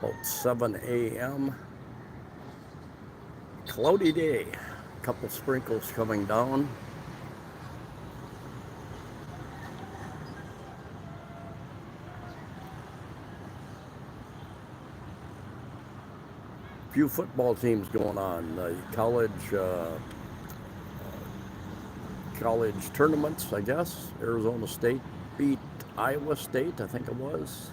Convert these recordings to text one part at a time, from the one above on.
About 7 a.m. Cloudy day. A couple sprinkles coming down. Few football teams going on. College tournaments, I guess. Arizona State beat Iowa State, I think it was.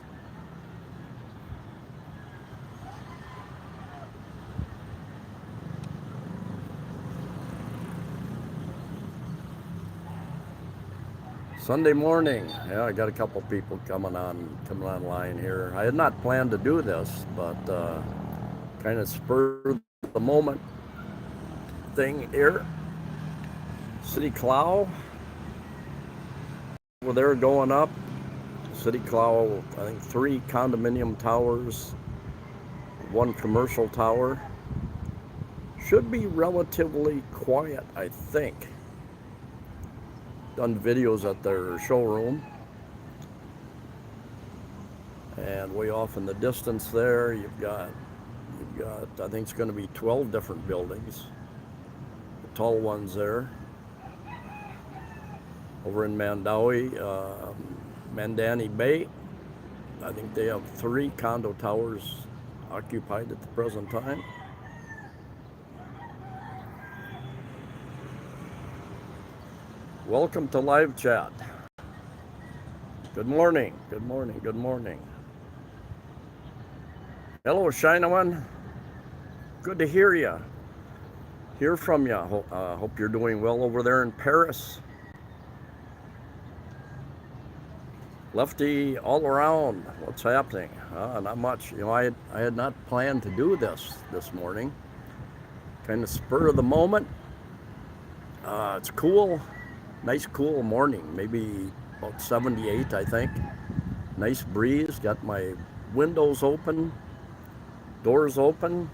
Sunday morning. Yeah, I got a couple people coming online here. I had not planned to do this, but kind of spur the moment thing here. City Clow over there going up. City Clow, I think 3 condominium towers, 1 commercial tower. Should be relatively quiet, I think. Done videos at their showroom. And way off in the distance there, you've got I think it's going to be 12 different buildings. The tall ones there. Over in Mandawi, Mandani Bay, I think they have 3 condo towers occupied at the present time. Welcome to live chat. Good morning, good morning, good morning. Hello, Shinawan. Good to hear you. Hear from you. Hope you're doing well over there in Paris. Lefty all around. What's happening? Not much. I had not planned to do this morning. Kind of spur of the moment. It's cool. Nice cool morning. Maybe about 78, I think. Nice breeze. Got my windows open. Doors open.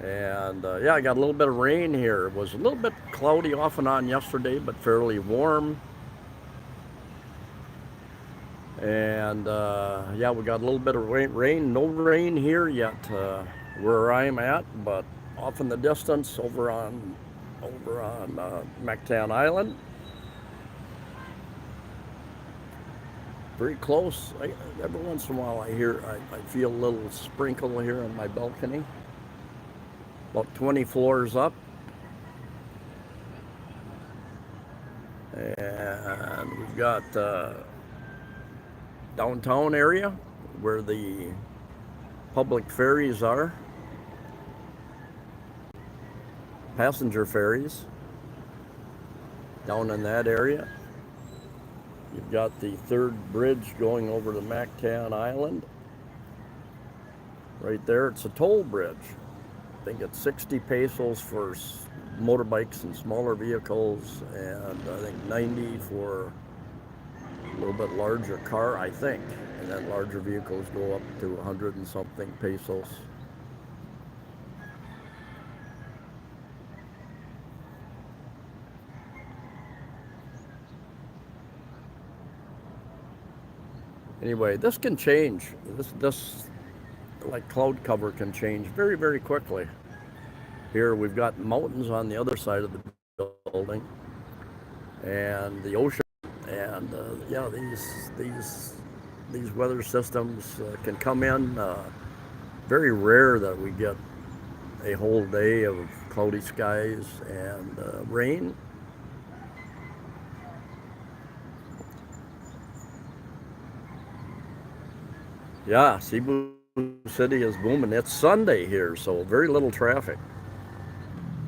And yeah, I got a little bit of rain here. It was a little bit cloudy off and on yesterday, but fairly warm. And yeah, we got a little bit of rain. No rain here yet where I'm at, but off in the distance over on Mactan Island. Very close. Every once in a while I feel a little sprinkle here on my balcony. About 20 floors up. And we've got downtown area where the public ferries are. Passenger ferries down in that area. You've got the 3rd bridge going over to Mactan Island. Right there, it's a toll bridge. I think it's 60 pesos for motorbikes and smaller vehicles, and I think 90 for a little bit larger car, I think. And then larger vehicles go up to 100 and something pesos. Anyway, this can change. This like cloud cover can change very, very quickly. Here we've got mountains on the other side of the building, and the ocean, and yeah, these weather systems can come in. Very rare that we get a whole day of cloudy skies and rain. Yeah, Cebu City is booming. It's Sunday here, so very little traffic.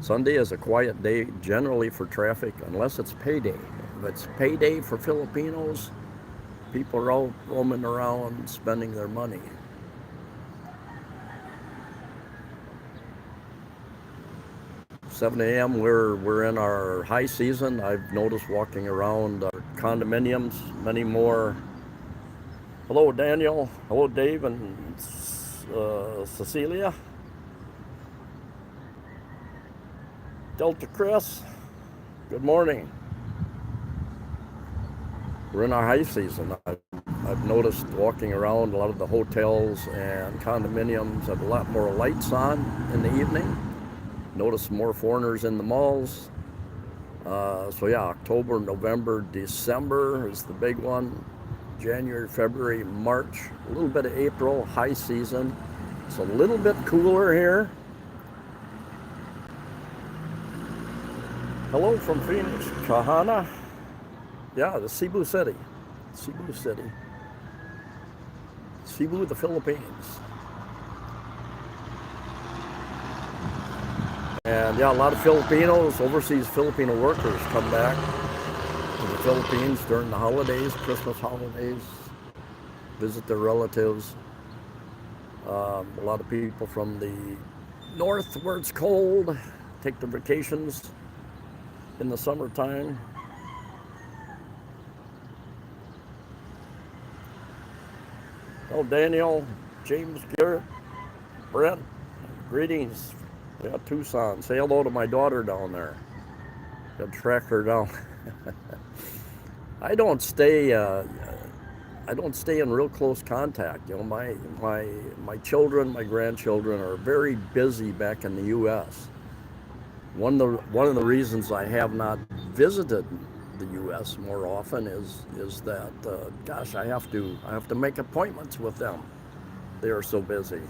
Sunday is a quiet day generally for traffic unless it's payday. If it's payday for Filipinos, people are out roaming around spending their money. "7 a.m. we're in our high season. I've noticed walking around our condominiums, many more. Hello, Daniel. Hello, Dave and Cecilia. Delta Chris. Good morning. we're in our high season. I've noticed walking around, a lot of the hotels and condominiums have a lot more lights on in the evening. Notice more foreigners in the malls. So yeah, October, November, December is the big one. January, February, March, a little bit of April, high season. It's a little bit cooler here. Hello from Phoenix, Kahana. Yeah, the Cebu City. Cebu City. Cebu, the Philippines. And yeah, a lot of Filipinos, overseas Filipino workers come back to the Philippines during the holidays, Christmas holidays, visit their relatives. A lot of people from the north where it's cold take their vacations in the summertime. Oh, Daniel, James, Garrett, Brent, greetings. We got Tucson. Say hello to my daughter down there. Got to track her down. I don't stay. I don't stay in real close contact. You know, my children, my grandchildren are very busy back in the U.S. One of the reasons I have not visited the U.S. more often is that gosh, I have to make appointments with them. They are so busy.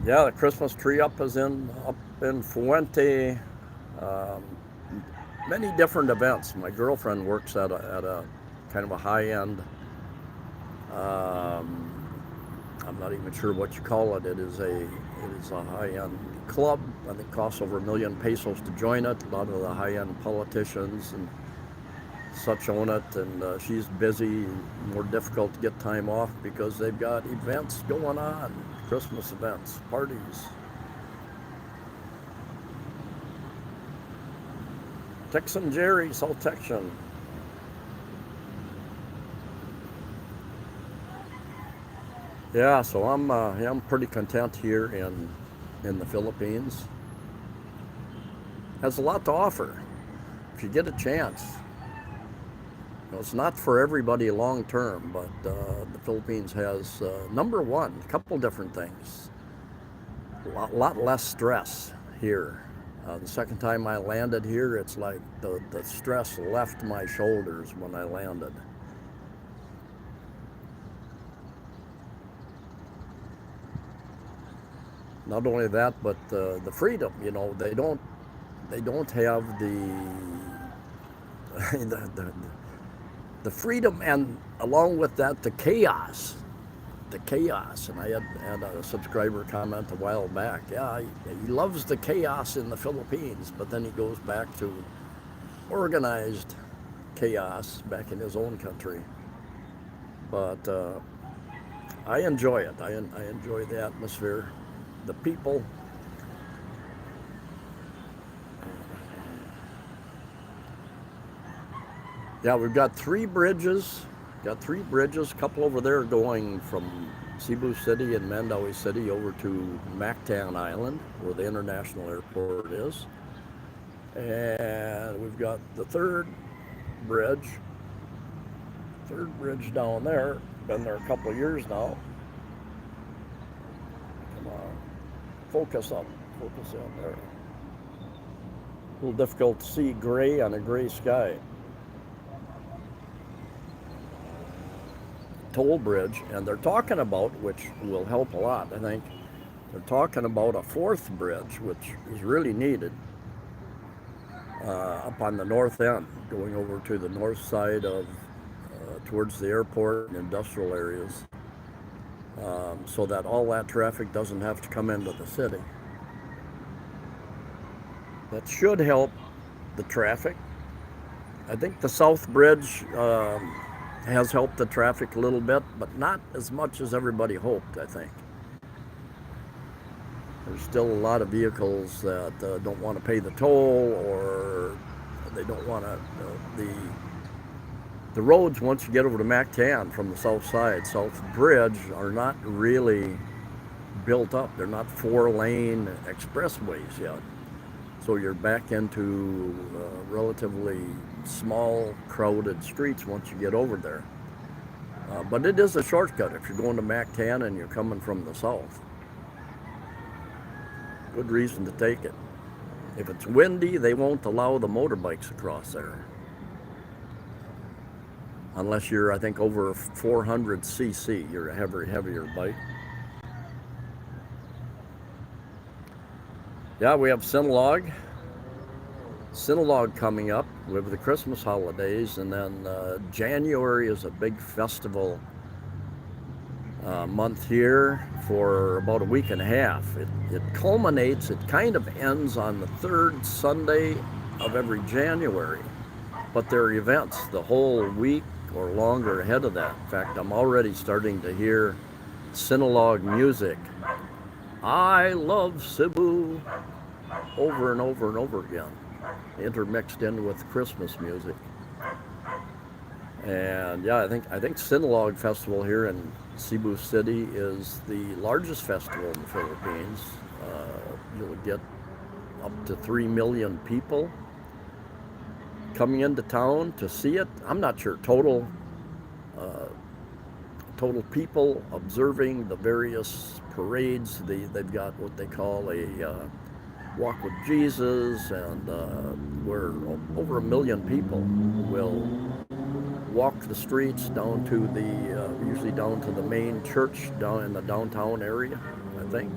Yeah, the Christmas tree up in Fuente. Um, Many different events. My girlfriend works at a kind of a high end. Um, I'm not even sure what you call it. It is a high end club. I think it costs over 1,000,000 pesos to join it. A lot of the high end politicians and such own it, and she's busy. More difficult to get time off because they've got events going on, Christmas events, parties. Texan Jerry, Salt Texan. Yeah, so I'm pretty content here in the Philippines. Has a lot to offer if you get a chance. You know, it's not for everybody long term, but the Philippines has number one, a couple different things. Lot less stress here. The second time I landed here, it's like the stress left my shoulders when I landed. Not only that, but the freedom. You know, they don't have the, the the freedom, and along with that, the chaos. The chaos. And I had a subscriber comment a while back. Yeah, he loves the chaos in the Philippines, but then he goes back to organized chaos back in his own country. But I enjoy it. I enjoy the atmosphere, the people. Yeah, we've got three bridges. Got three bridges, a couple over there going from Cebu City and Mandaue City over to Mactan Island, where the international airport is. And we've got the bridge, third bridge down there. Been there a couple of years now. Come on, focus up, focus on there. A little difficult to see gray on a gray sky. Toll bridge, and they're talking about, which will help a lot, I think, they're talking about a fourth bridge, which is really needed, up on the north end, going over to the north side of, towards the airport and industrial areas, so that all that traffic doesn't have to come into the city. That should help the traffic. I think the South Bridge has helped the traffic a little bit, but not as much as everybody hoped, I think. There's still a lot of vehicles that don't want to pay the toll, or they don't want to. The roads, once you get over to Mactan from the south side, South Bridge, are not really built up. They're not 4-lane expressways yet. So you're back into relatively small, crowded streets once you get over there. But it is a shortcut if you're going to Mac-10 and you're coming from the south. Good reason to take it. If it's windy, they won't allow the motorbikes across there. Unless you're, I think, over 400 cc, you're a heavier bike. Yeah, we have Sinulog coming up with the Christmas holidays, and then January is a big festival month here for about a week and a half. It culminates, it kind of ends on the third Sunday of every January, but there are events the whole week or longer ahead of that. In fact, I'm already starting to hear Sinulog music. I love Cebu, over and over and over again, intermixed in with Christmas music. And yeah, I think Sinulog Festival here in Cebu City is the largest festival in the Philippines. You'll get up to 3 million people coming into town to see it. I'm not sure total people observing the various parades. They've got what they call a Walk with Jesus, and where over 1 million people will walk the streets down to the usually down to the main church down in the downtown area, I think.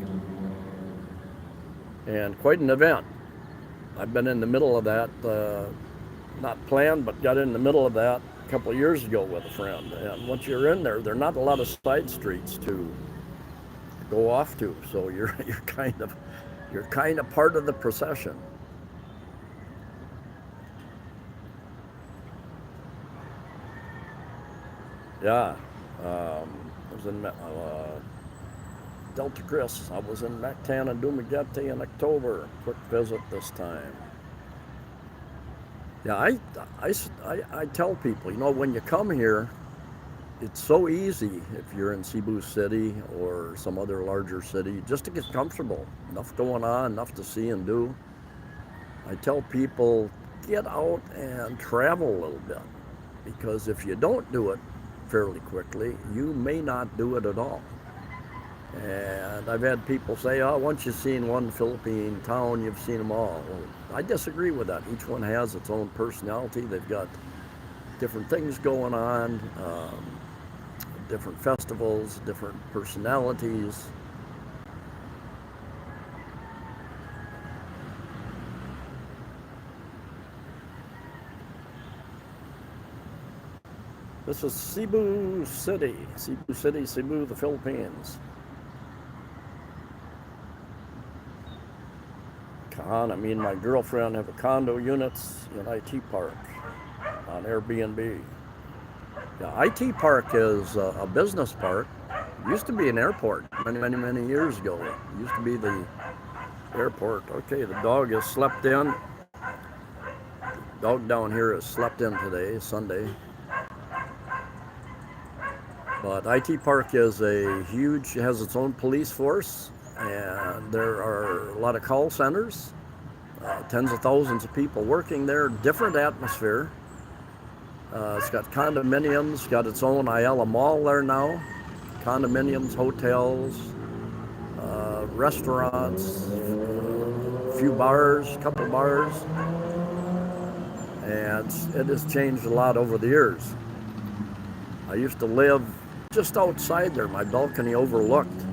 And quite an event. I've been in the middle of that, not planned, but got in the middle of that a couple of years ago with a friend. And once you're in there, there are not a lot of side streets to go off to, so you're kind of part of the procession. Yeah, I was in Delta Chris. I was in Mac-10 and Dumaguete in October. Quick visit this time. Yeah, I tell people, when you come here, it's so easy if you're in Cebu City or some other larger city just to get comfortable. Enough going on, enough to see and do. I tell people, get out and travel a little bit, because if you don't do it fairly quickly, you may not do it at all. And I've had people say, oh, once you've seen one Philippine town, you've seen them all. Well, I disagree with that. Each one has its own personality. They've got different things going on, different festivals, different personalities. This is Cebu City, Cebu, the Philippines. Me and my girlfriend have a condo units in IT Park on Airbnb. Yeah, IT Park is a business park. It used to be an airport many years ago. It used to be the airport. Okay, the dog has slept in. Dog down here has slept in today, Sunday. But IT Park is has its own police force, and there are a lot of call centers, tens of thousands of people working there, different atmosphere. It's got condominiums, got its own Ayala Mall there now, condominiums, hotels, restaurants, a few bars, a couple bars, and it has changed a lot over the years. I used to live just outside there. My balcony overlooked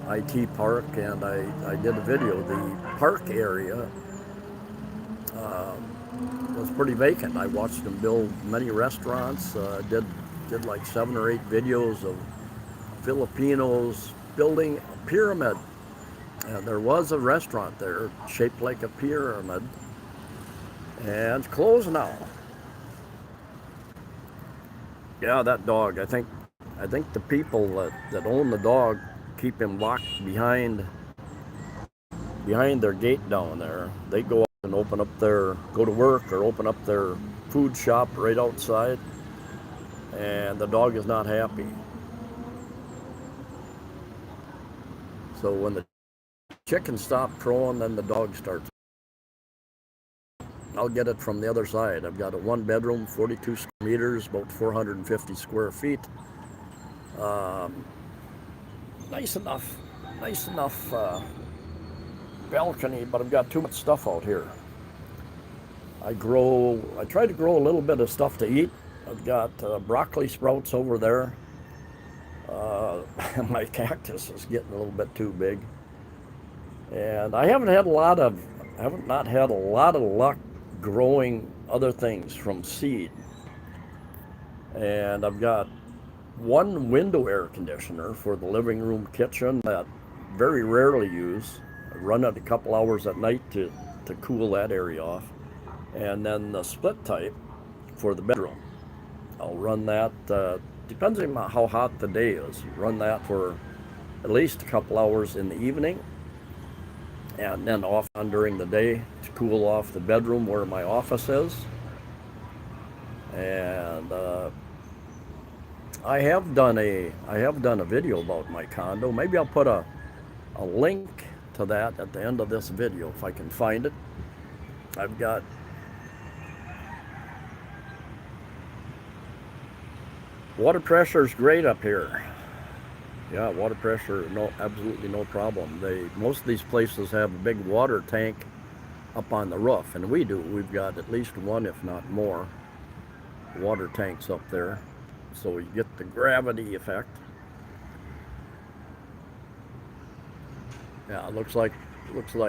IT Park, and I did a video. The park area was pretty vacant. I watched them build many restaurants. Did like 7 or 8 videos of Filipinos building a pyramid. And there was a restaurant there shaped like a pyramid, and it's closed now. Yeah, that dog. I think the people that own the dog keep him locked behind their gate down there. They go up and go to work or open up their food shop right outside, and the dog is not happy. So when the chickens stop crowing, then the dog starts. I'll get it from the other side. I've got a one bedroom, 42 square meters, about 450 square feet. Um, nice enough, nice enough balcony, but I've got too much stuff out here. I try to grow a little bit of stuff to eat. I've got broccoli sprouts over there. My cactus is getting a little bit too big. And I haven't not had a lot of luck growing other things from seed. And I've got one window air conditioner for the living room kitchen that very rarely use. I run it a couple hours at night to cool that area off. And then the split type for the bedroom. I'll run that, depending on how hot the day is, run that for at least a couple hours in the evening and then off on during the day to cool off the bedroom where my office is. And I have done a video about my condo. Maybe I'll put a link to that at the end of this video if I can find it. I've got water pressure is great up here. Yeah, water pressure, no, absolutely no problem. Most of these places have a big water tank up on the roof, and we do. We've got at least one, if not more, water tanks up there, so you get the gravity effect. Yeah, it looks like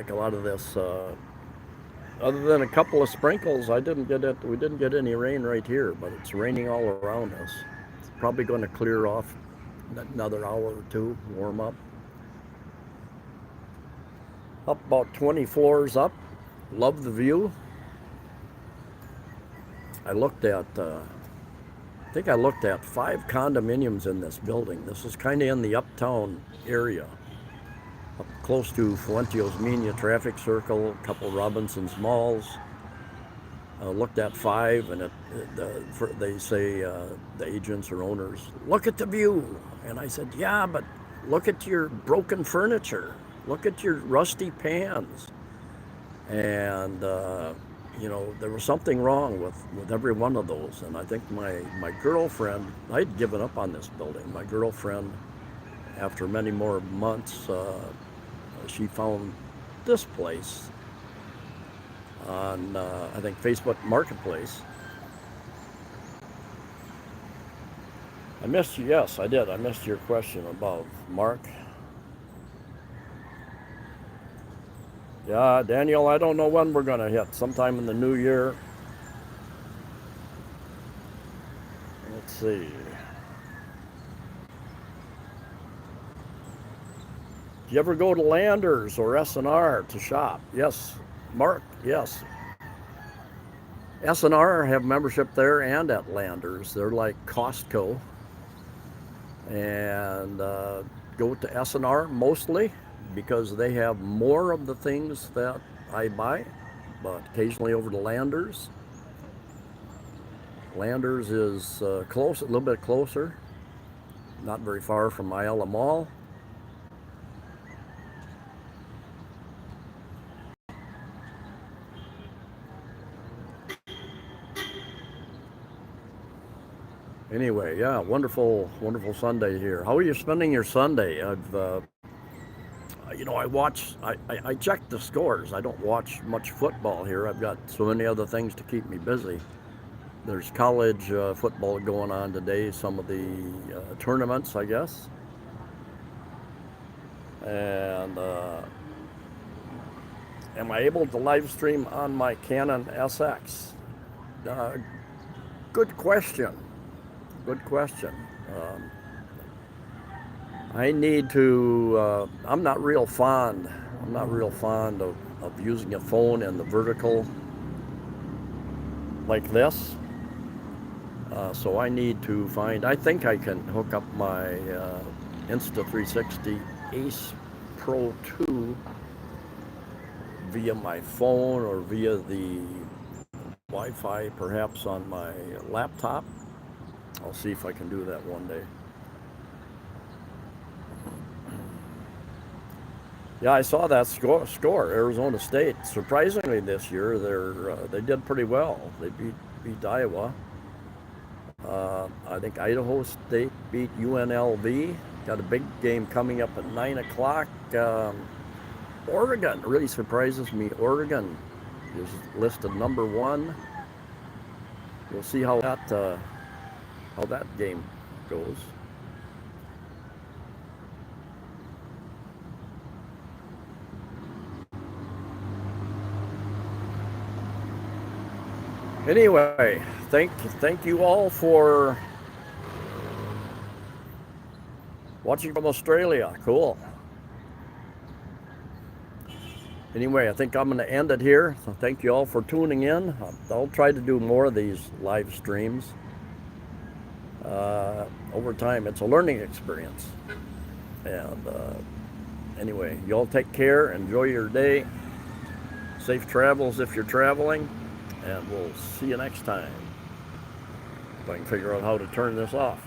a lot of this. Other than a couple of sprinkles, we didn't get any rain right here, but it's raining all around us. It's probably going to clear off another hour or two, warm up. Up about 20 floors up. Love the view. I think I looked at 5 condominiums in this building. This is kind of in the uptown area, up close to Fuentio's Mina traffic circle, a couple Robinson's malls. Looked at 5, and they say the agents or owners, look at the view. And I said, yeah, but look at your broken furniture. Look at your rusty pans. And there was something wrong with every one of those. And I think my girlfriend, I'd given up on this building. My girlfriend, after many more months, she found this place on, I think, Facebook Marketplace. I missed you. Yes, I did. I missed your question above, Mark. Yeah, Daniel, I don't know when we're going to hit. Sometime in the new year. Let's see. Do you ever go to Landers or S&R to shop? Yes. Mark, yes. S&R have membership there and at Landers. They're like Costco. And go to S&R mostly because they have more of the things that I buy, but occasionally over to Landers. Landers is close, a little bit closer, not very far from Ayala Mall. Anyway, yeah, wonderful Sunday here. How are you spending your Sunday? I check the scores. I don't watch much football here. I've got so many other things to keep me busy. There's college football going on today, some of the tournaments, I guess. And am I able to live stream on my Canon SX? Good question. Good question. I need to. I'm not real fond of using a phone in the vertical like this. So I need to find. I think I can hook up my Insta360 Ace Pro 2 via my phone or via the Wi-Fi, perhaps on my laptop. I'll see if I can do that one day. Yeah, I saw that score. Arizona State, surprisingly this year, they did pretty well. They beat Iowa. I think Idaho State beat UNLV. Got a big game coming up at 9 o'clock. Oregon really surprises me. Oregon is listed number one. We'll see how that game goes. Anyway, thank you all for watching from Australia. Cool. Anyway, I think I'm going to end it here. So thank you all for tuning in. I'll try to do more of these live streams. Over time, it's a learning experience. And anyway, you all take care. Enjoy your day. Safe travels if you're traveling. And we'll see you next time. If I can figure out how to turn this off.